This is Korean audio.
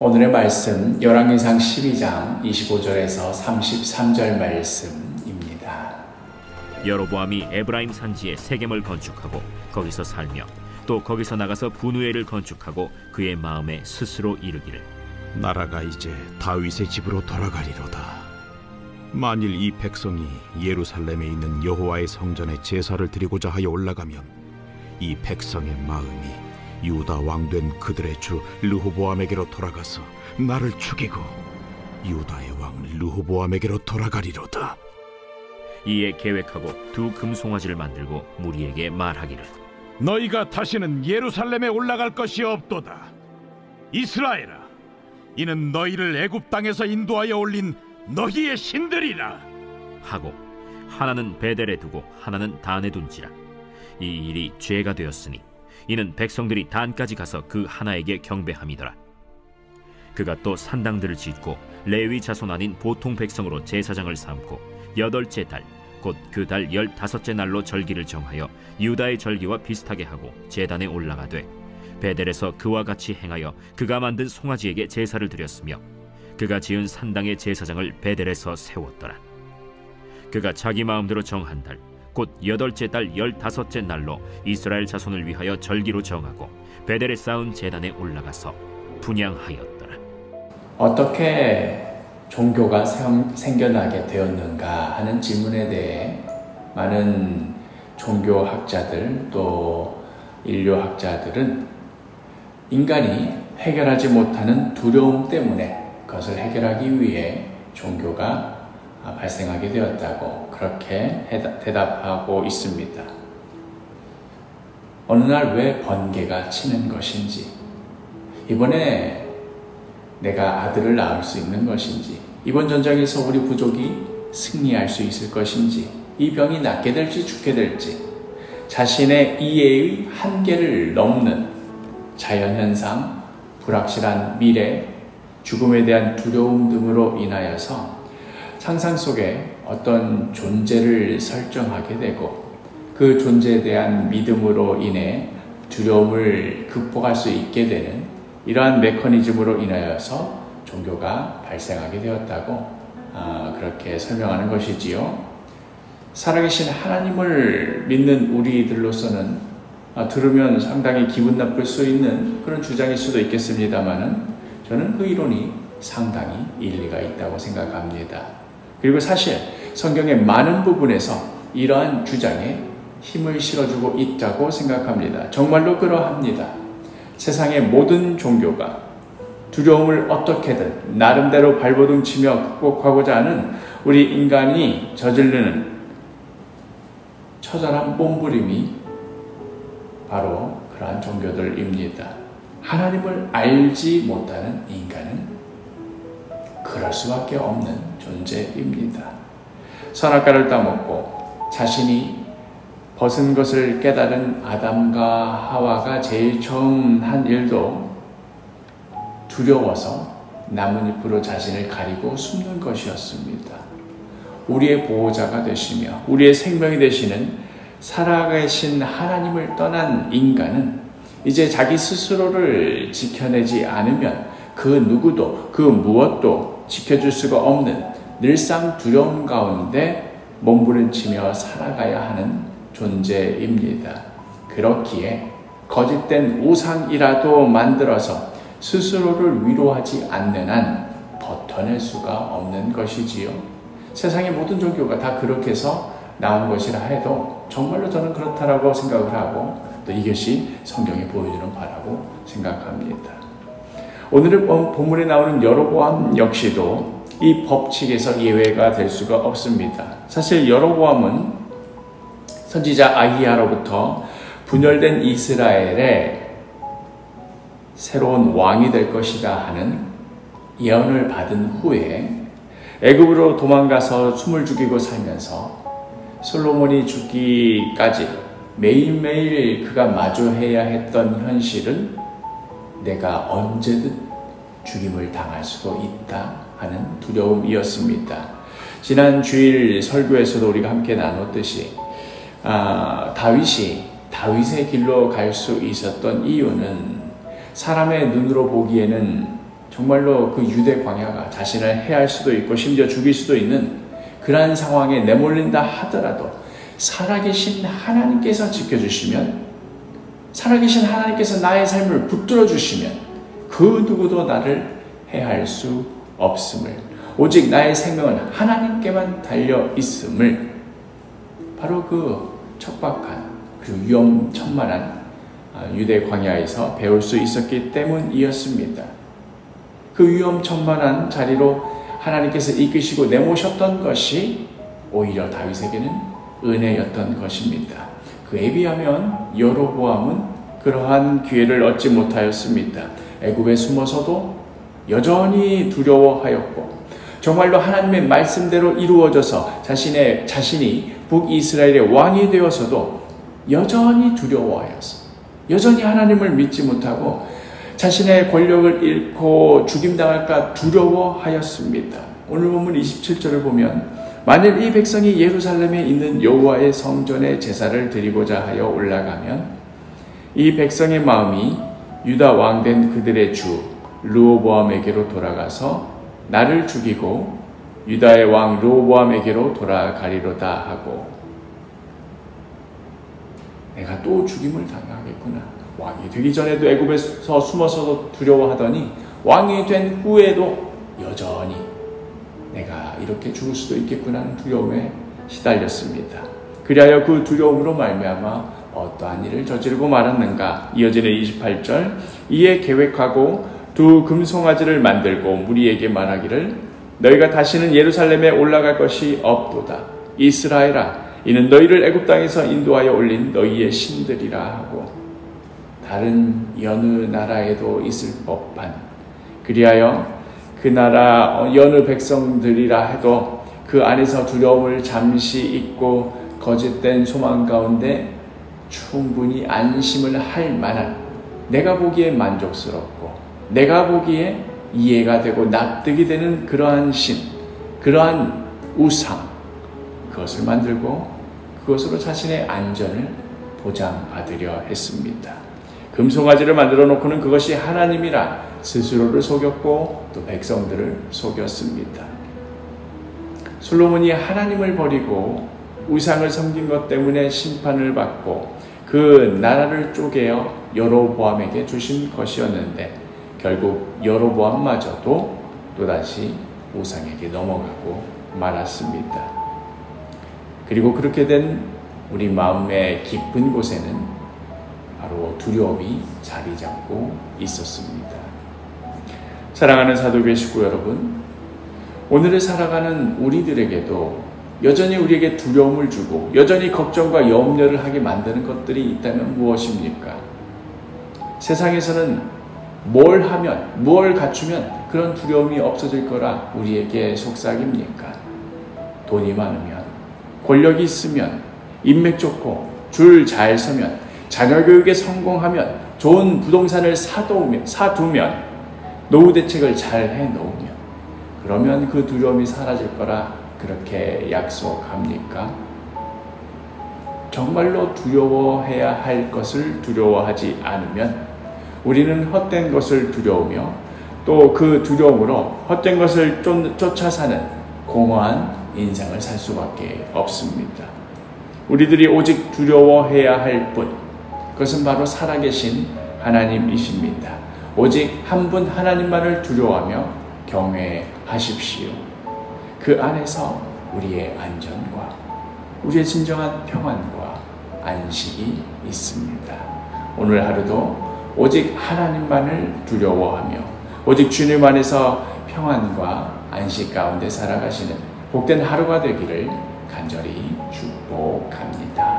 오늘의 말씀 열왕기상 12장 25절에서 33절 말씀입니다. 여로보암이 에브라임 산지에 세겜을 건축하고 거기서 살며 또 거기서 나가서 분우엘을 건축하고 그의 마음에 스스로 이르기를 나라가 이제 다윗의 집으로 돌아가리로다. 만일 이 백성이 예루살렘에 있는 여호와의 성전에 제사를 드리고자 하여 올라가면 이 백성의 마음이 유다 왕된 그들의 주 르호보암에게로 돌아가서 나를 죽이고 유다의 왕 르호보암에게로 돌아가리로다. 이에 계획하고 두 금송아지를 만들고 무리에게 말하기를 너희가 다시는 예루살렘에 올라갈 것이 없도다. 이스라엘아, 이는 너희를 애굽 땅에서 인도하여 올린 너희의 신들이라 하고 하나는 베델에 두고 하나는 단에 둔지라. 이 일이 죄가 되었으니 이는 백성들이 단까지 가서 그 하나에게 경배함이더라. 그가 또 산당들을 짓고 레위 자손 아닌 보통 백성으로 제사장을 삼고 8째 달 곧 그 달 15째 날로 절기를 정하여 유다의 절기와 비슷하게 하고 제단에 올라가되 베델에서 그와 같이 행하여 그가 만든 송아지에게 제사를 드렸으며 그가 지은 산당의 제사장을 베델에서 세웠더라. 그가 자기 마음대로 정한 달 곧 8째 달 15째 날로 이스라엘 자손을 위하여 절기로 정하고 베델에 쌓은 제단에 올라가서 분향하였더라. 어떻게 종교가 생겨나게 되었는가 하는 질문에 대해 많은 종교학자들 또 인류학자들은 인간이 해결하지 못하는 두려움 때문에 그것을 해결하기 위해 종교가 발생하게 되었다고 그렇게 대답하고 있습니다. 어느 날 왜 번개가 치는 것인지, 이번에 내가 아들을 낳을 수 있는 것인지, 이번 전쟁에서 우리 부족이 승리할 수 있을 것인지, 이 병이 낫게 될지 죽게 될지, 자신의 이해의 한계를 넘는 자연현상, 불확실한 미래, 죽음에 대한 두려움 등으로 인하여서 상상 속에 어떤 존재를 설정하게 되고 그 존재에 대한 믿음으로 인해 두려움을 극복할 수 있게 되는 이러한 메커니즘으로 인하여서 종교가 발생하게 되었다고 그렇게 설명하는 것이지요. 살아계신 하나님을 믿는 우리들로서는 들으면 상당히 기분 나쁠 수 있는 그런 주장일 수도 있겠습니다만은 저는 그 이론이 상당히 일리가 있다고 생각합니다. 그리고 사실 성경의 많은 부분에서 이러한 주장에 힘을 실어주고 있다고 생각합니다. 정말로 그러합니다. 세상의 모든 종교가 두려움을 어떻게든 나름대로 발버둥치며 극복하고자 하는 우리 인간이 저지르는 처절한 몸부림이 바로 그러한 종교들입니다. 하나님을 알지 못하는 인간은 그럴 수밖에 없는 존재입니다. 선악과를 따먹고 자신이 벗은 것을 깨달은 아담과 하와가 제일 처음 한 일도 두려워서 나뭇잎으로 자신을 가리고 숨는 것이었습니다. 우리의 보호자가 되시며 우리의 생명이 되시는 살아계신 하나님을 떠난 인간은 이제 자기 스스로를 지켜내지 않으면 그 누구도 그 무엇도 지켜줄 수가 없는 늘상 두려움 가운데 몸부림치며 살아가야 하는 존재입니다. 그렇기에 거짓된 우상이라도 만들어서 스스로를 위로하지 않는 한 버텨낼 수가 없는 것이지요. 세상의 모든 종교가 다 그렇게 해서 나온 것이라 해도 정말로 저는 그렇다라고 생각을 하고 또 이것이 성경이 보여주는 바라고 생각합니다. 오늘 본문에 나오는 여로보암 역시도 이 법칙에서 예외가 될 수가 없습니다. 사실 여로보암은 선지자 아히야로부터 분열된 이스라엘의 새로운 왕이 될 것이다 하는 예언을 받은 후에 애굽으로 도망가서 숨을 죽이고 살면서 솔로몬이 죽기까지 매일매일 그가 마주해야 했던 현실은 내가 언제든 죽임을 당할 수도 있다 하는 두려움이었습니다. 지난 주일 설교에서도 우리가 함께 나눴듯이 다윗이 다윗의 길로 갈 수 있었던 이유는 사람의 눈으로 보기에는 정말로 그 유대 광야가 자신을 해할 수도 있고 심지어 죽일 수도 있는 그러한 상황에 내몰린다 하더라도 살아계신 하나님께서 지켜주시면, 살아계신 하나님께서 나의 삶을 붙들어 주시면 그 누구도 나를 해할 수 없음을, 오직 나의 생명은 하나님께만 달려 있음을 바로 그 척박한 그리고 위험천만한 유대 광야에서 배울 수 있었기 때문이었습니다. 그 위험천만한 자리로 하나님께서 이끄시고 내모셨던 것이 오히려 다윗에게는 은혜였던 것입니다. 그에 비하면 여로보암은 그러한 기회를 얻지 못하였습니다. 애굽에 숨어서도 여전히 두려워하였고, 정말로 하나님의 말씀대로 이루어져서 자신이 북이스라엘의 왕이 되어서도 여전히 두려워하였어. 여전히 하나님을 믿지 못하고 자신의 권력을 잃고 죽임당할까 두려워하였습니다. 오늘 본문 27절을 보면, 만일 이 백성이 예루살렘에 있는 여호와의 성전에 제사를 드리고자 하여 올라가면 이 백성의 마음이 유다 왕된 그들의 주 르호보암에게로 돌아가서 나를 죽이고 유다의 왕 르호보암에게로 돌아가리로다 하고, 내가 또 죽임을 당하겠구나. 왕이 되기 전에도 애굽에서 숨어서도 두려워하더니 왕이 된 후에도 여전히 내가 이렇게 죽을 수도 있겠구나 하는 두려움에 시달렸습니다. 그리하여 그 두려움으로 말미암아 어떠한 일을 저지르고 말았는가. 이어지는 28절, 이에 계획하고 두 금송아지를 만들고 무리에게 말하기를 너희가 다시는 예루살렘에 올라갈 것이 없도다. 이스라엘아, 이는 너희를 애굽 땅에서 인도하여 올린 너희의 신들이라 하고, 다른 여느 나라에도 있을 법한, 그리하여 그 나라 여느 백성들이라 해도 그 안에서 두려움을 잠시 잊고 거짓된 소망 가운데 충분히 안심을 할 만한, 내가 보기에 만족스럽고 내가 보기에 이해가 되고 납득이 되는 그러한 신, 그러한 우상, 그것을 만들고 그것으로 자신의 안전을 보장받으려 했습니다. 금송아지를 만들어 놓고는 그것이 하나님이라 스스로를 속였고 또 백성들을 속였습니다. 솔로몬이 하나님을 버리고 우상을 섬긴 것 때문에 심판을 받고 그 나라를 쪼개어 여로보암에게 주신 것이었는데, 결국 여로보암마저도 또다시 우상에게 넘어가고 말았습니다. 그리고 그렇게 된 우리 마음의 깊은 곳에는 바로 두려움이 자리 잡고 있었습니다. 사랑하는 사도교회 식구 여러분, 오늘을 살아가는 우리들에게도 여전히 우리에게 두려움을 주고 여전히 걱정과 염려를 하게 만드는 것들이 있다면 무엇입니까? 세상에서는 뭘 하면, 무엇을 갖추면 그런 두려움이 없어질 거라 우리에게 속삭입니까? 돈이 많으면, 권력이 있으면, 인맥 좋고 줄 잘 서면, 자녀교육에 성공하면, 좋은 부동산을 사두면, 노후 대책을 잘 해놓으면, 그러면 그 두려움이 사라질 거라 그렇게 약속합니까? 정말로 두려워해야 할 것을 두려워하지 않으면 우리는 헛된 것을 두려우며 또 그 두려움으로 헛된 것을 쫓아 사는 공허한 인생을 살 수밖에 없습니다. 우리들이 오직 두려워해야 할 분, 그것은 바로 살아계신 하나님이십니다. 오직 한 분 하나님만을 두려워하며 경외하십시오. 그 안에서 우리의 안전과 우리의 진정한 평안과 안식이 있습니다. 오늘 하루도 오직 하나님만을 두려워하며 오직 주님 안에서 평안과 안식 가운데 살아가시는 복된 하루가 되기를 간절히 축복합니다.